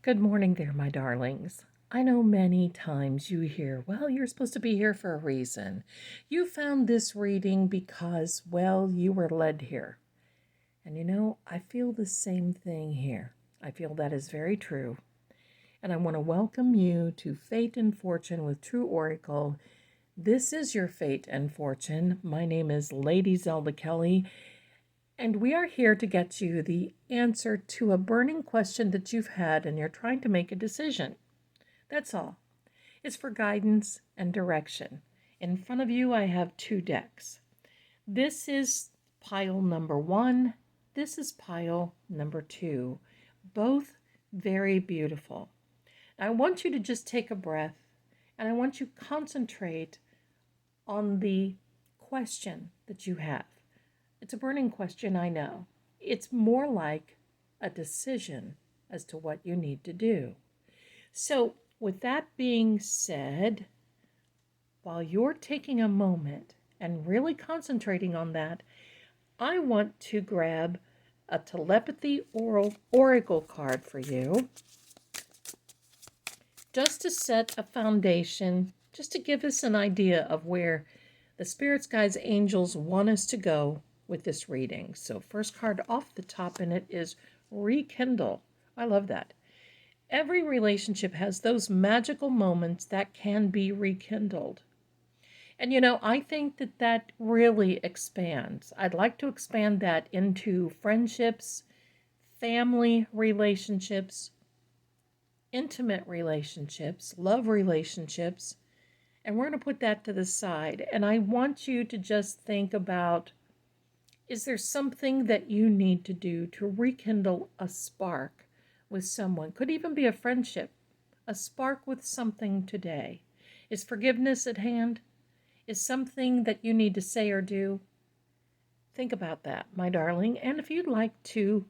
Good morning there, my darlings. I know many times you hear, well, you're supposed to be here for a reason. You found this reading because, well, you were led here. And I feel the same thing here. I feel that is very true. And I want to welcome you to Fate and Fortune with True Oracle. This is your fate and fortune. My name is Lady Zelda Kelly, and we are here to get you the answer to a burning question that you've had and you're trying to make a decision. That's all. It's for guidance and direction. In front of you, I have two decks. This is pile number 1. This is pile number 2. Both very beautiful. I want you to just take a breath and I want you to concentrate on the question that you have. It's a burning question, I know. It's more like a decision as to what you need to do. So, with that being said, while you're taking a moment and really concentrating on that, I want to grab a telepathy oracle card for you, just to set a foundation, just to give us an idea of where the spirits, guides, angels want us to go with this reading. So first card off the top in it is Rekindle. I love that. Every relationship has those magical moments that can be rekindled. And I think that really expands. I'd like to expand that into friendships, family relationships, intimate relationships, love relationships, and we're going to put that to the side. And I want you to just think about, is there something that you need to do to rekindle a spark with someone? Could even be a friendship, a spark with something today. Is forgiveness at hand? Is something that you need to say or do? Think about that, my darling. And if you'd like to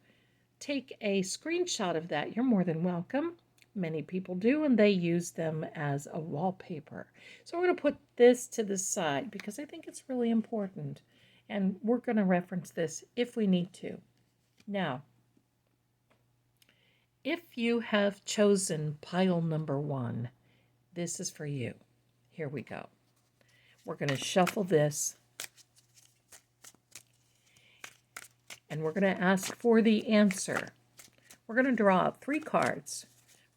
take a screenshot of that, you're more than welcome. Many people do, and they use them as a wallpaper. So we're going to put this to the side because I think it's really important. And we're going to reference this if we need to. Now, if you have chosen pile number 1, this is for you. Here we go. We're going to shuffle this. And we're going to ask for the answer. We're going to draw out 3 cards.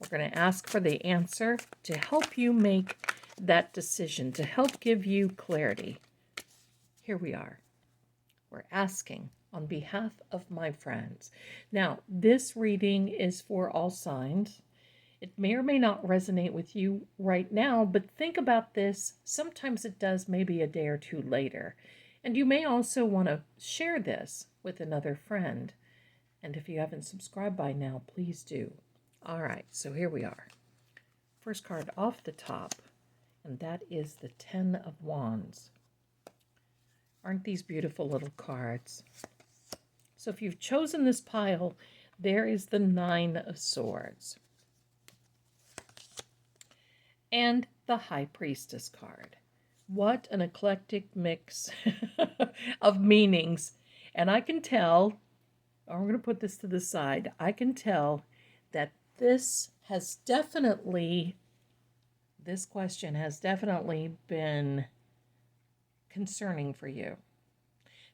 We're going to ask for the answer to help you make that decision, to help give you clarity. Here we are. We're asking on behalf of my friends. Now, this reading is for all signs. It may or may not resonate with you right now, but think about this. Sometimes it does, maybe a day or two later. And you may also want to share this with another friend. And if you haven't subscribed by now, please do. All right, so here we are. First card off the top, and that is the 10 of Wands. Aren't these beautiful little cards? So if you've chosen this pile, there is the 9 of Swords. And the High Priestess card. What an eclectic mix of meanings. And I can tell, I'm going to put this to the side, I can tell that this question has definitely been concerning for you.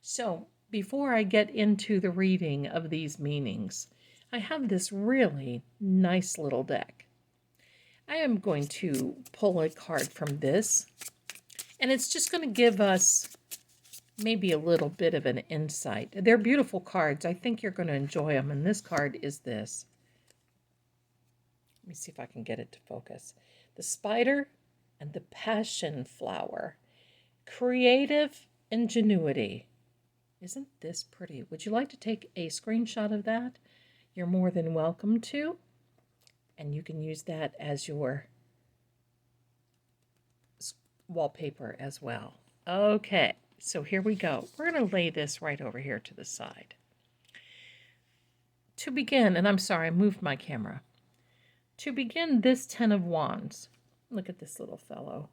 So before I get into the reading of these meanings, I have this really nice little deck. I am going to pull a card from this, and it's just going to give us maybe a little bit of an insight. They're beautiful cards. I think you're going to enjoy them, and this card is this. Let me see if I can get it to focus. The Spider and the Passion Flower. Creative ingenuity. Isn't this pretty? Would you like to take a screenshot of that? You're more than welcome to. And you can use that as your wallpaper as well. Okay, so here we go. We're going to lay this right over here to the side. To begin, and I'm sorry, I moved my camera. To begin this 10 of Wands, look at this little fellow.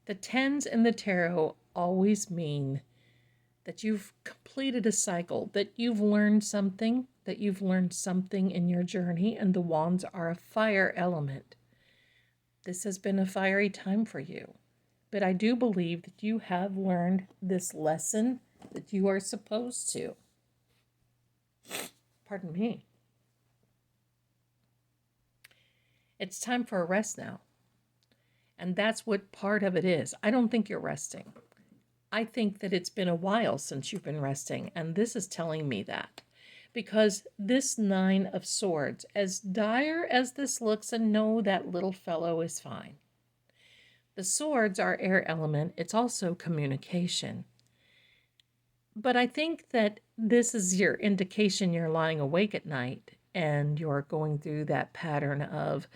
The 10s in the tarot always mean that you've completed a cycle, that you've learned something, in your journey, and the wands are a fire element. This has been a fiery time for you. But I do believe that you have learned this lesson that you are supposed to. Pardon me. It's time for a rest now. And that's what part of it is. I don't think you're resting. I think that it's been a while since you've been resting, and this is telling me that. Because this 9 of Swords, as dire as this looks, and no, that little fellow is fine. The swords are air element. It's also communication. But I think that this is your indication you're lying awake at night and you're going through that pattern of,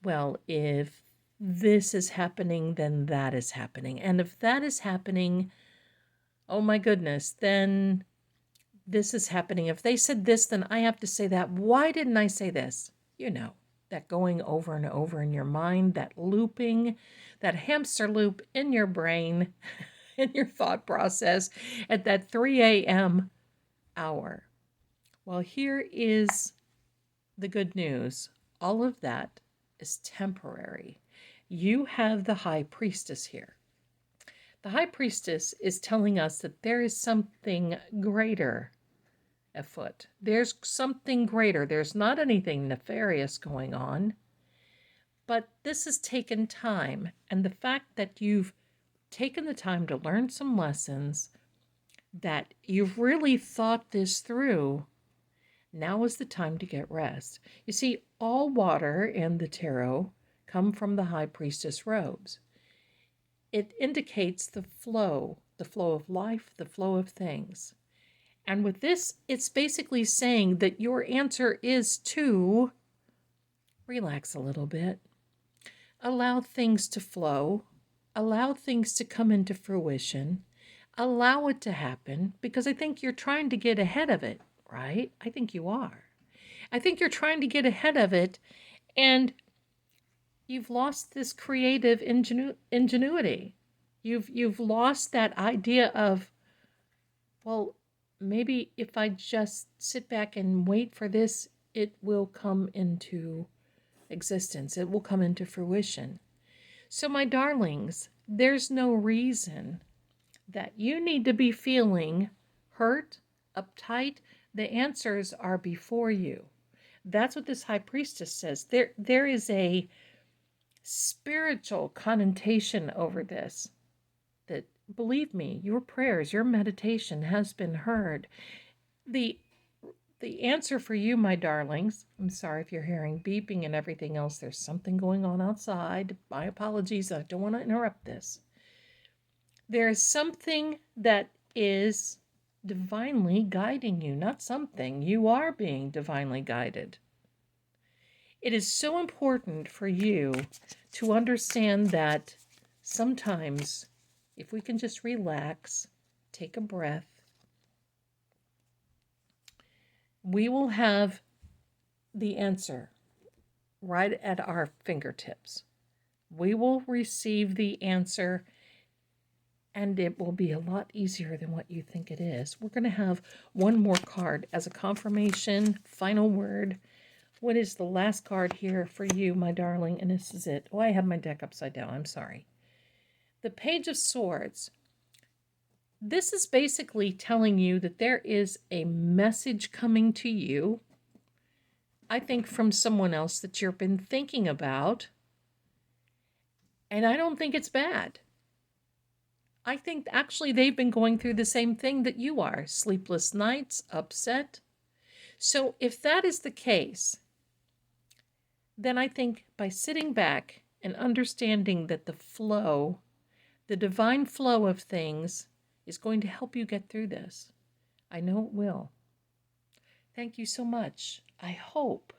well, if this is happening, then that is happening. And if that is happening, oh my goodness, then this is happening. If they said this, then I have to say that. Why didn't I say this? You know, that going over and over in your mind, that looping, that hamster loop in your brain, in your thought process at that 3 a.m. hour. Well, here is the good news. All of that is temporary. You have the High Priestess here. The High Priestess is telling us that there is something greater afoot. There's something greater. There's not anything nefarious going on. But this has taken time. And the fact that you've taken the time to learn some lessons, that you've really thought this through, now is the time to get rest. You see, all water in the tarot come from the High Priestess robes. It indicates the flow of life, the flow of things. And with this, it's basically saying that your answer is to relax a little bit, allow things to flow, allow things to come into fruition, allow it to happen, because I think you're trying to get ahead of it, right? I think you are. I think you're trying to get ahead of it, and you've lost this creative ingenuity. You've lost that idea of, well, maybe if I just sit back and wait for this, it will come into existence. It will come into fruition. So, my darlings, there's no reason that you need to be feeling hurt, uptight. The answers are before you. That's what this High Priestess says. There is a spiritual connotation over this, that, believe me, your prayers, your meditation has been heard. The answer for you, my darlings, I'm sorry if you're hearing beeping and everything else. There's something going on outside. My apologies. I don't want to interrupt this. There is something that is divinely guiding you, not something. You are being divinely guided. It is so important for you to understand that sometimes, if we can just relax, take a breath, we will have the answer right at our fingertips. We will receive the answer, and it will be a lot easier than what you think it is. We're going to have one more card as a confirmation, final word. What is the last card here for you, my darling? And this is it. Oh, I have my deck upside down. I'm sorry. The Page of Swords. This is basically telling you that there is a message coming to you, I think from someone else that you've been thinking about, and I don't think it's bad. I think actually they've been going through the same thing that you are, sleepless nights, upset. So if that is the case, then I think by sitting back and understanding that the flow, the divine flow of things, is going to help you get through this. I know it will. Thank you so much. I hope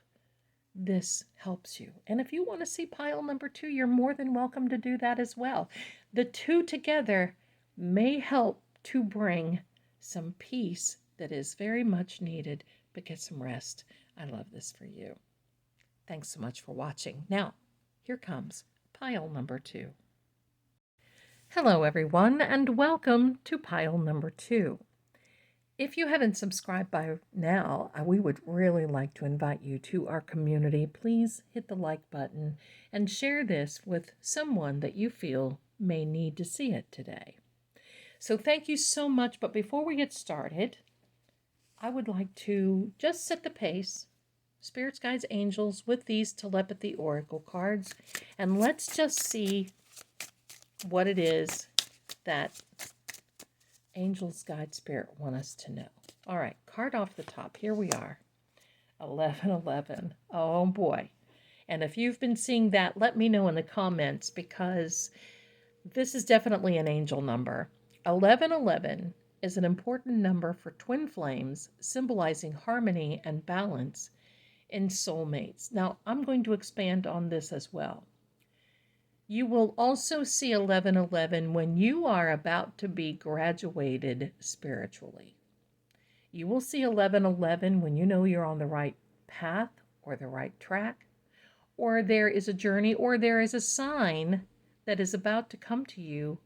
this helps you. And if you want to see pile number 2, you're more than welcome to do that as well. The two together may help to bring some peace that is very much needed, but get some rest. I love this for you. Thanks so much for watching. Now, here comes pile number 2. Hello, everyone, and welcome to pile number 2. If you haven't subscribed by now, we would really like to invite you to our community. Please hit the like button and share this with someone that you feel may need to see it today. So thank you so much. But before we get started, I would like to just set the pace. Spirits, guides, angels with these telepathy oracle cards. And let's just see what it is that angels, guide, spirit want us to know. All right, card off the top. Here we are. 1111. Oh boy. And if you've been seeing that, let me know in the comments, because this is definitely an angel number. 1111 is an important number for twin flames, symbolizing harmony and balance in soulmates. Now, I'm going to expand on this as well. You will also see 1111 when you are about to be graduated spiritually. You will see 1111 when you know you're on the right path or the right track, or there is a journey, or there is a sign that is about to come to you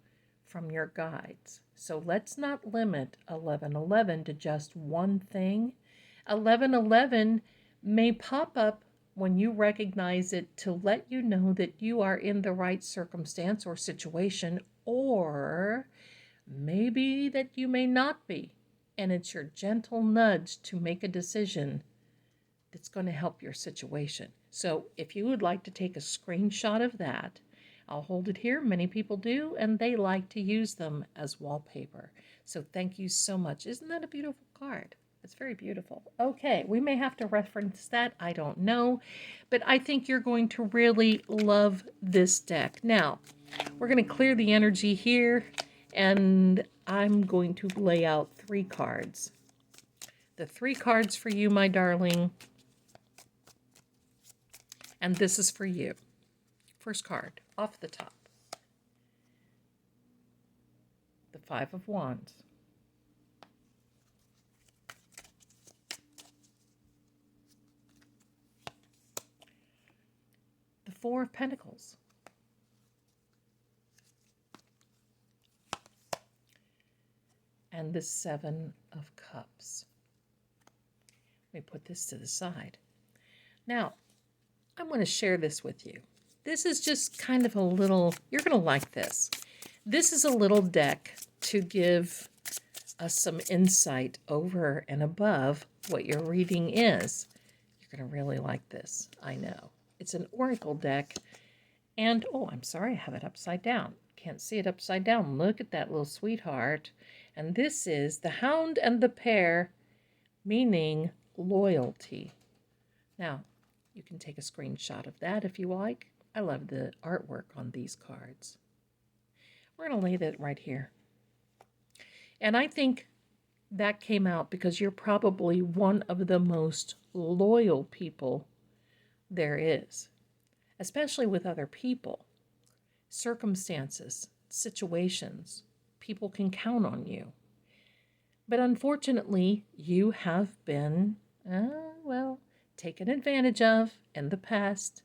from your guides. So let's not limit 1111 to just one thing. 1111 may pop up when you recognize it to let you know that you are in the right circumstance or situation, or maybe that you may not be. And it's your gentle nudge to make a decision that's going to help your situation. So if you would like to take a screenshot of that, I'll hold it here. Many people do, and they like to use them as wallpaper. So thank you so much. Isn't that a beautiful card? It's very beautiful. Okay, we may have to reference that. I don't know. But I think you're going to really love this deck. Now, we're going to clear the energy here, and I'm going to lay out 3 cards. The 3 cards for you, my darling. And this is for you. First card, off the top. The 5 of Wands. The 4 of Pentacles. And the 7 of Cups. Let me put this to the side. Now, I'm going to share this with you. This is just kind of a little, you're going to like this. This is a little deck to give us some insight over and above what your reading is. You're going to really like this, I know. It's an oracle deck. And, oh, I'm sorry, I have it upside down. Can't see it upside down. Look at that little sweetheart. And this is the Hound and the Pair, meaning loyalty. Now, you can take a screenshot of that if you like. I love the artwork on these cards. We're going to lay that right here. And I think that came out because you're probably one of the most loyal people there is, especially with other people. Circumstances, situations, people can count on you. But unfortunately, you have been, taken advantage of in the past.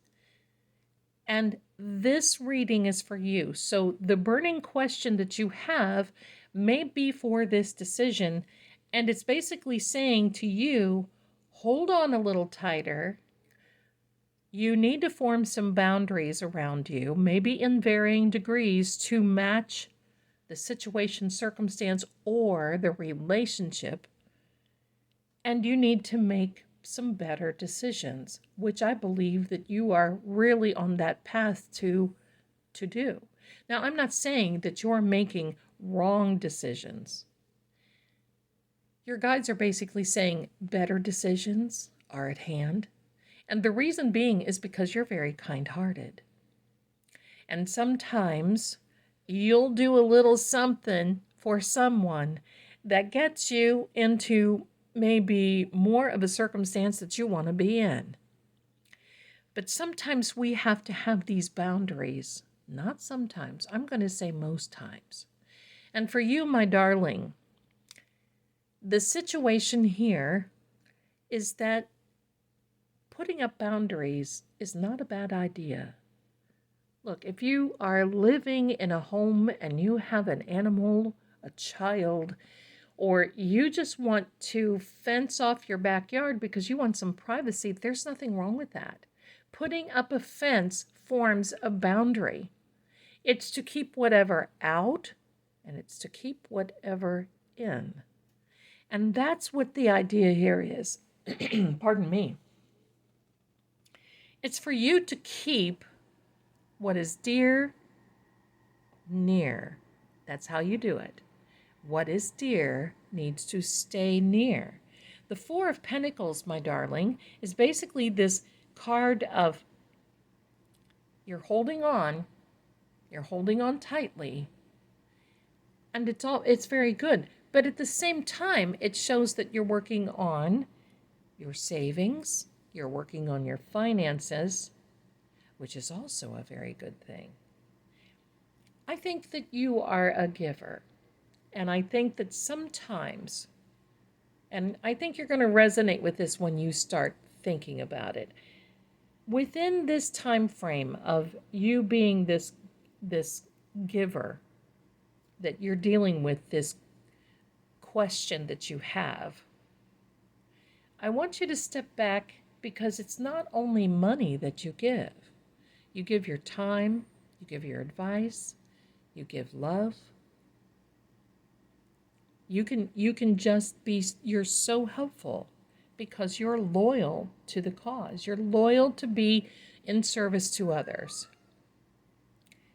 And this reading is for you. So the burning question that you have may be for this decision. And it's basically saying to you, hold on a little tighter. You need to form some boundaries around you, maybe in varying degrees, to match the situation, circumstance, or the relationship. And you need to make some better decisions, which I believe that you are really on that path to do. Now, I'm not saying that you're making wrong decisions. Your guides are basically saying better decisions are at hand. And the reason being is because you're very kind-hearted. And sometimes you'll do a little something for someone that gets you into maybe more of a circumstance that you want to be in. But sometimes we have to have these boundaries. Not sometimes. I'm going to say most times. And for you, my darling, the situation here is that putting up boundaries is not a bad idea. Look, if you are living in a home and you have an animal, a child, or you just want to fence off your backyard because you want some privacy, there's nothing wrong with that. Putting up a fence forms a boundary. It's to keep whatever out, and it's to keep whatever in. And that's what the idea here is. Pardon me. It's for you to keep what is dear near. That's how you do it. What is dear needs to stay near. The Four of Pentacles, my darling, is basically this card of you're holding on tightly, and it's very good. But at the same time, it shows that you're working on your savings, you're working on your finances, which is also a very good thing. I think that you are a giver. And I think that sometimes, and I think you're going to resonate with this when you start thinking about it, within this time frame of you being this giver, that you're dealing with this question that you have, I want you to step back, because it's not only money that you give. You give your time, you give your advice, you give love. You can just be, you're so helpful because you're loyal to the cause. You're loyal to be in service to others.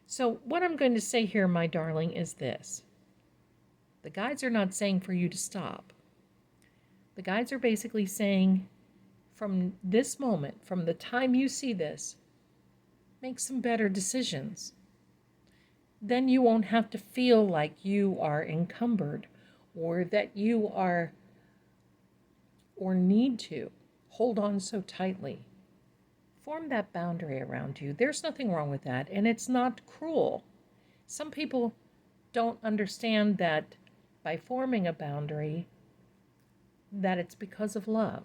So what I'm going to say here, my darling, is this. The guides are not saying for you to stop. The guides are basically saying, from this moment, from the time you see this, make some better decisions. Then you won't have to feel like you are encumbered, or that you are or need to hold on so tightly. Form that boundary around you. There's nothing wrong with that, and it's not cruel. Some people don't understand that by forming a boundary, that it's because of love.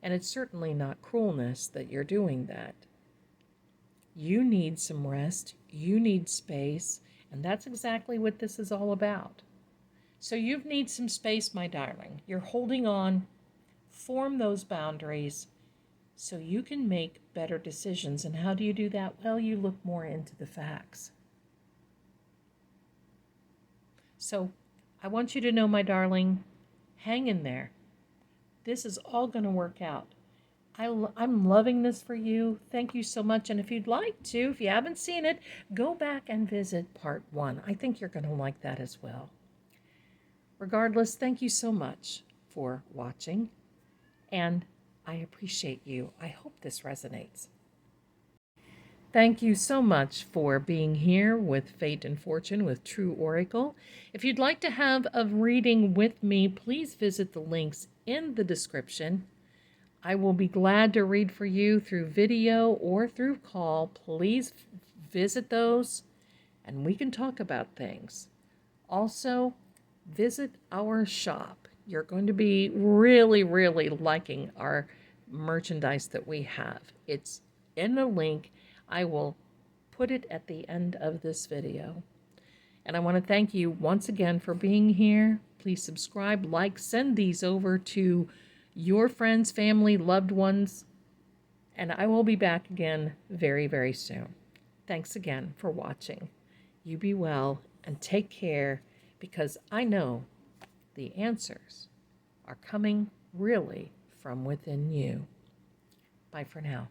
And it's certainly not cruelness that you're doing that. You need some rest, you need space, and that's exactly what this is all about. So you need some space, my darling. You're holding on. Form those boundaries so you can make better decisions. And how do you do that? Well, you look more into the facts. So I want you to know, my darling, hang in there. This is all going to work out. I'm loving this for you. Thank you so much. And if you'd like to, if you haven't seen it, go back and visit part 1. I think you're going to like that as well. Regardless, thank you so much for watching, and I appreciate you. I hope this resonates. Thank you so much for being here with Fate and Fortune with True Oracle. If you'd like to have a reading with me, please visit the links in the description. I will be glad to read for you through video or through call. Please visit those, and we can talk about things. Also, visit our shop. You're going to be really, really liking our merchandise that we have. It's in the link. I will put it at the end of this video. And I want to thank you once again for being here. Please subscribe, like, send these over to your friends, family, loved ones. And I will be back again very, very soon. Thanks again for watching. You be well and take care, because I know the answers are coming really from within you. Bye for now.